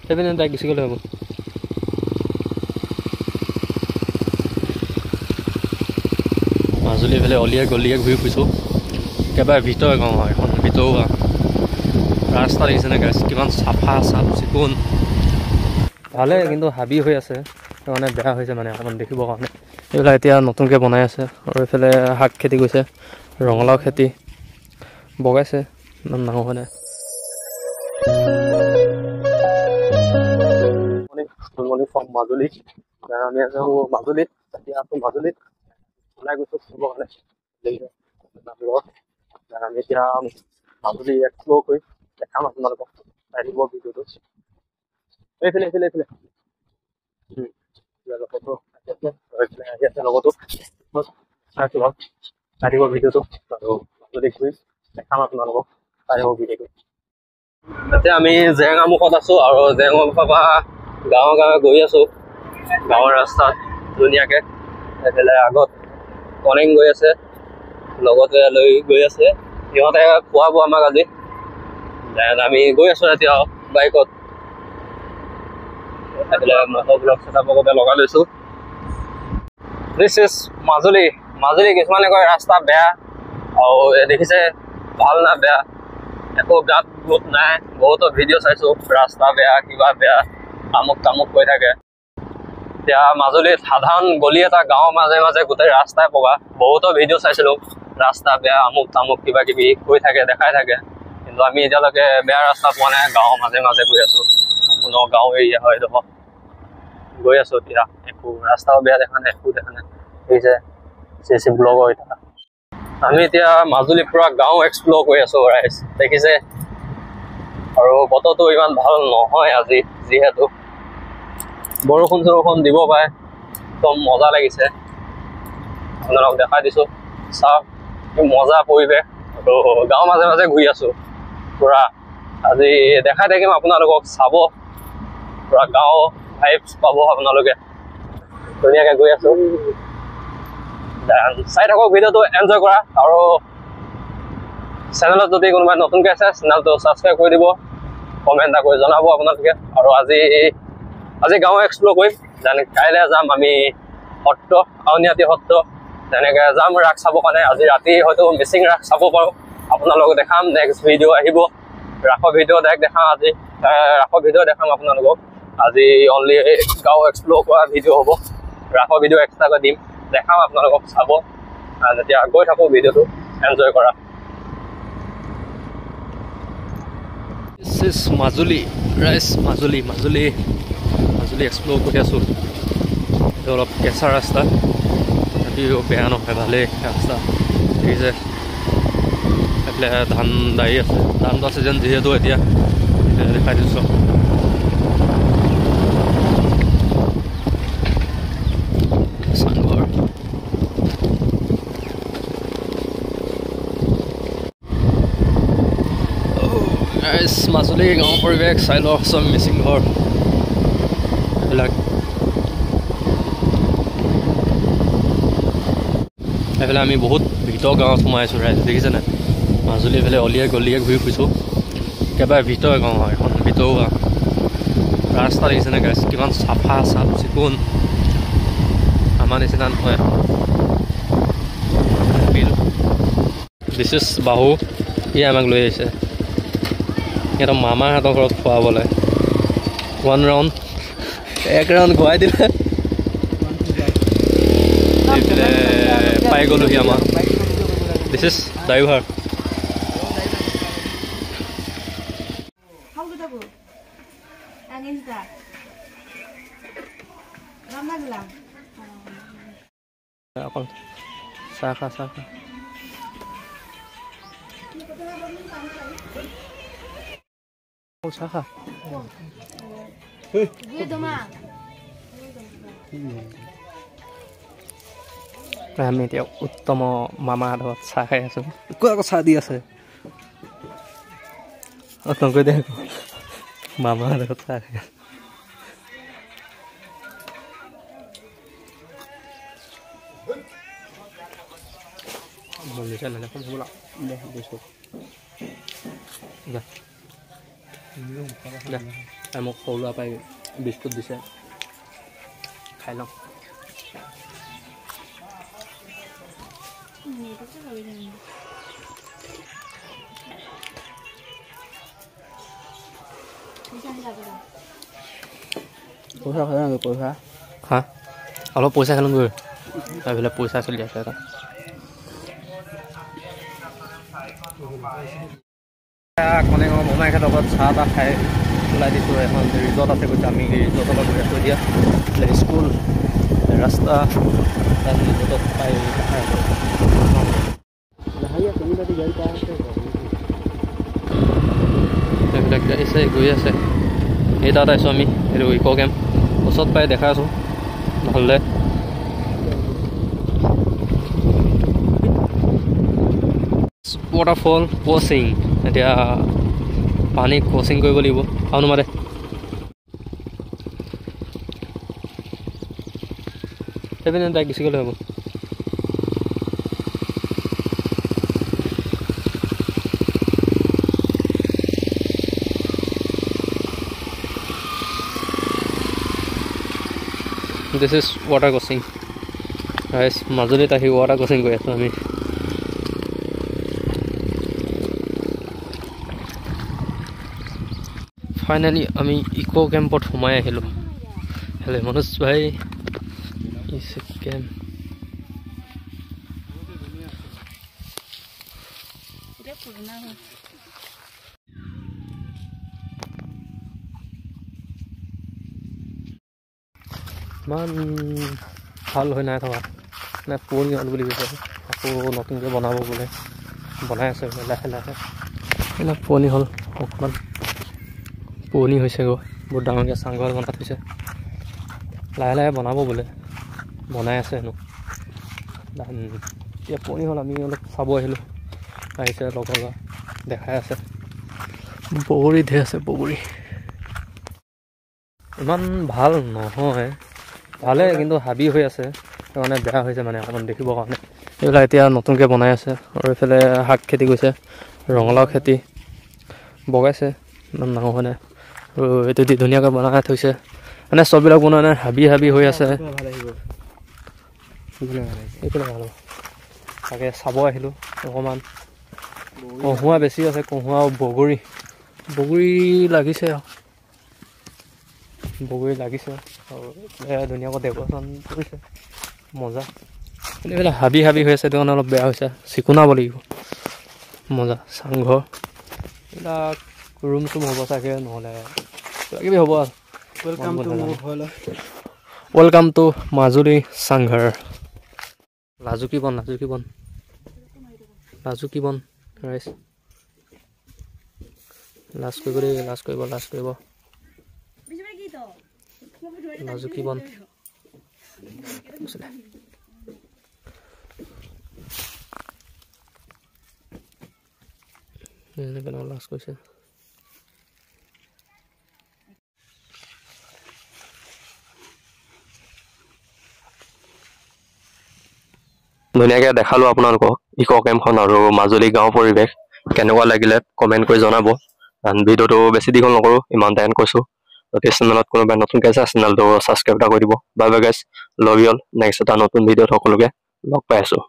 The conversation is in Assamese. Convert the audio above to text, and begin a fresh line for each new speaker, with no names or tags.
সেইপিনে তাই গুচি গ'লে হ'ব মাজুলী ফালে অলিয়ে গলিয়ে ঘূৰি ফুৰিছোঁ একেবাৰে ভিতৰ গাঁও হয় এখন ভিতৰুৱা ৰাস্তা দেখিছেনে গাইছ কিমান চাফা চাফ চিকুণ ভালে কিন্তু হাবি হৈ আছে মানে বেয়া হৈছে মানে অকণমান দেখিবৰ কাৰণে এইবিলাক এতিয়া নতুনকৈ বনাই আছে আৰু এইফালে শাক খেতি কৰিছে ৰঙালাও খেতি বগাইছে ইমান ডাঙৰ হয় নাই মাজুলী আমি আছোঁ মাজুলীত এতিয়া আছোঁ মাজুলীত ওলাই গৈছোঁ ফুৰিবৰ কাৰণে আমি এতিয়া মাজুলী এক্সপ্ল'ৰ কৰি দেখাম আপোনালোকক চাই দিব ভিডিঅ'টো এইফালে লগতো আহি আছে লগতো চাই দিব ভিডিঅ'টো আৰু মাজুলী ঘূৰি দেখাম আপোনালোকক চাই দিব ভিডিঅ'টো এতিয়া আমি জেৰেঙামুখত আছোঁ আৰু জেৰেঙামুখৰ পৰা গাঁৱে গৈ আছোঁ গাঁৱৰ ৰাস্তাত ধুনীয়াকৈ এইফালে আগত কনেং গৈ আছে লগতে লৈ গৈ আছে সিহঁতে খোৱাব আমাক আজি আমি গৈ আছোঁ এতিয়া বাইকত এইফালে মটৰ ব্লগ ছেটআপৰ বাবে লগাই লৈছোঁ দিছ ইজ মাজুলী কিছুমানে কয় ৰাস্তা বেয়া আৰু দেখিছে ভাল না বেয়া একো গাত গোট নাই বহুতো ভিডিঅ' চাইছোঁ ৰাস্তা বেয়া কিবা বেয়া তামুক কৈ থাকে এতিয়া মাজুলীত সাধাৰণ গলি এটা গাঁৱৰ মাজে মাজে গোটেই ৰাস্তাই পকা বহুতো ভিডিঅ' চাইছিলোঁ ৰাস্তা বেয়া তামুক কিবা কিবি কৈ থাকে দেখাই থাকে কিন্তু আমি এতিয়ালৈকে বেয়া ৰাস্তা পোৱা নাই গাঁৱৰ মাজে মাজে গৈ আছোঁ সম্পূৰ্ণ গাঁও এৰিয়া হয় এইডোখৰ গৈ আছোঁ এতিয়া একো ৰাস্তাও বেয়া দেখা নাই একো দেখা নাই দেখিছে চি ব্লগৰ এতিয়া আমি এতিয়া মাজুলী পুৰা গাঁও এক্সপ্ল'ৰ কৰি আছোঁ ৰাইজ দেখিছে আৰু বতৰটো ইমান ভাল নহয় আজি যিহেতু বৰষুণ দিব পাৰে একদম মজা লাগিছে আপোনালোকক দেখাই দিছোঁ চাওক কি মজা পৰিৱেশ আৰু গাঁৱৰ মাজে মাজে ঘূৰি আছোঁ পুৰা আজি দেখাই থাকিম আপোনালোকক চাব পুৰা গাঁও ভাইবছ পাব আপোনালোকে ধুনীয়াকৈ গৈ আছোঁ চাই থাকক ভিডিঅ'টো এনজয় কৰা আৰু চেনেলত যদি কোনোবাই নতুনকৈ আছে চেনেলটো ছাবস্ক্ৰাইব কৰি দিব কমেণ্ট এটা কৰি জনাব আপোনালোকে আৰু আজি গাঁও এক্সপ্ল'ৰ কৰিম যেনে কাইলৈ যাম আমি সত্ৰ আউনীআটী সত্ৰ তেনেকৈ যাম ৰাস চাবৰ কাৰণে আজি ৰাতি হয়তো মিচিং ৰাস চাব পাৰোঁ আপোনালোকক দেখাম নেক্সট ভিডিঅ' আহিব ৰাসৰ ভিডিঅ' দেখাম আজি ৰাসৰ ভিডিঅ' দেখাম আপোনালোকক আজি অনলি গাঁও এক্সপ্ল'ৰ কৰা ভিডিঅ' হ'ব ৰাসৰ ভিডিঅ' এক্সট্ৰাকৈ দিম দেখাম আপোনালোকক চাব যেতিয়া গৈ থাকোঁ ভিডিঅ'টো এনজয় কৰা মাজুলী ৰাইজ মাজুলী এক্সপ্ল'ৰ কৰি আছোঁ এইটো অলপ কেঁচা ৰাস্তা যদিও বেয়া নহয় ভালেই ৰাস্তা দেখিছে এইফালে ধান দাই আছে ধানটো আছে যেন যিহেতু এতিয়া দেখাই দিছোঁ চাংঘৰ মাজুলী গাঁৱৰ পৰিৱেশ চাই লওক চব মিচিং ঘৰ এইবিলাক এইফালে আমি বহুত ভিতৰ গাঁৱত সোমাইছোঁ ৰাইজ দেখিছেনে মাজুলী এইফালে অলিয়ে গলিয়ে ঘূৰি ফুৰিছোঁ একেবাৰে ভিতৰ গাঁও হয় এখন ভিতৰুৱা ৰাস্তা দেখিছেনে গাইছ কিমান চাফা চাফ চিকুণ আমাৰ নিচিনা নহয় বিশেষ বাহু ই আমাক লৈ আহিছে সিহঁতৰ মামাহঁতৰ ঘৰত খোৱাবলৈ 1 ৰাউণ্ড 1 ৰাউণ্ড খুৱাই দিলে পাই গ'লোহি আমাৰ দিছ ইজ ড্ৰাইভাৰ অকল চাহ খা আমি এতিয়া উত্তম মামাহঁতৰ চাহ খাই আছোঁ আকৌ চাহ দি আছে নকৈ দে মামাহঁতৰ চাহ খাই আছে Malaysia này không lắm đây đây số đây মোক সৰু ল'ৰা পাই বিস্কুট দিছে খাই লওঁ
পইচা খাই নাকি পইচা
হা অলপ পইচা খেলোঁগৈ এইফালে পইচা চলি আছে এটা কণেগাঁও মোমাইঘাটৰ লগত চাহ তাহ খাই ওলাই দিছোঁ এখন ৰিজৰ্ট আছে কৈছে আমি ৰিজৰ্টৰ পৰা গৈ আছোঁ এতিয়া স্কুল ৰাস্তা ৰিজৰ্টত পাই এইবিলাক গাড়ীছে গৈ আছে এই তাত আহিছোঁ আমি এইটো ইক' কেম্প ওচৰত পাই দেখাই আছোঁ ভালদৰে ৱাটাৰফল ক্ৰচিং এতিয়া পানী ক্ৰচিং কৰিব লাগিব আৰু নোমাৰে সেইপিনে তাইক গুচি গ'লে হ'ব দিছ ইজ ৱাটাৰ ক্ৰচিং ৰাইজ মাজুলীত আহি ৱাটাৰ ক্ৰচিং কৰি আছোঁ আমি ফাইনেলি আমি ইক' কেম্পত সোমাই আহিলোঁ হেল্ল' মনোজ ভাই কেম্প ইমান ভাল হৈ নাই থকা মানে পুৰণি হ'ল বুলি কৈছে আকৌ নতুনকৈ বনাব বোলে বনাই আছে লাহে লাহে এইবিলাক পুৰণি হ'ল অকণমান পুৰণি হৈছে গৈ বহুত ডাঙৰকৈ চাংঘৰ বনাই থৈছে লাহে লাহে বনাব বোলে বনাই আছে হেনো এতিয়া পুৰণি হ'ল আমি অলপ চাব আহিলোঁ আহিছে লগৰ ল'ৰা দেখাই আছে বগৰী ধেৰ আছে বগৰী ইমান ভাল নহয় ভালে কিন্তু হাবি হৈ আছে মানে বেয়া হৈছে মানে অকণমান দেখিবৰ কাৰণে এইবিলাক এতিয়া নতুনকৈ বনাই আছে আৰু এইফালে শাক খেতি কৰিছে ৰঙালাও খেতি বগাইছে ইমান ডাঙৰ হয় নাই আৰু এইটো দি ধুনীয়াকৈ বনাই থৈছে মানে চববিলাক বনোৱা নাই হাবি হাবি হৈ আছে এইফালে ভাল হ'ব তাকে চাব আহিলোঁ অকণমান কহুৱা বেছি আছে কহুৱা আৰু বগৰী লাগিছে বগৰী লাগিছে আৰু ধুনীয়াকৈ ডেক'ৰেশ্যন কৰিছে মজা কিন্তু এইফালে হাবি হাবি হৈ আছে সেইটো কাৰণে অলপ বেয়া হৈছে চিকুণাব লাগিব মজা চাংঘৰ এইবিলাক ৰুম চুম হ'ব চাগে নহ'লে কিবা কিবি হ'ব আৰু ৱেলকাম টু মাজুলী চাংঘৰ লাজুকী বন ৰাইজ লাজ কৰিব দেই লাজ কৰিব লাজুকী বন লাজ কৰিছে ধুনীয়াকৈ দেখালোঁ আপোনালোকক ইক' কেম্পখন আৰু মাজুলী গাঁও পৰিৱেশ কেনেকুৱা লাগিলে কমেণ্ট কৰি জনাব ভিডিঅ'টো বেছি দীঘল নকৰোঁ ইমান টাইম কৈছোঁ যদি চেনেলত কোনোবাই নতুনকৈ আছে চেনেলটো ছাবস্ক্ৰাইব এটা কৰি দিব bye bye guys love you all next এটা নতুন ভিডিঅ'ত সকলোকে লগ পাই আছোঁ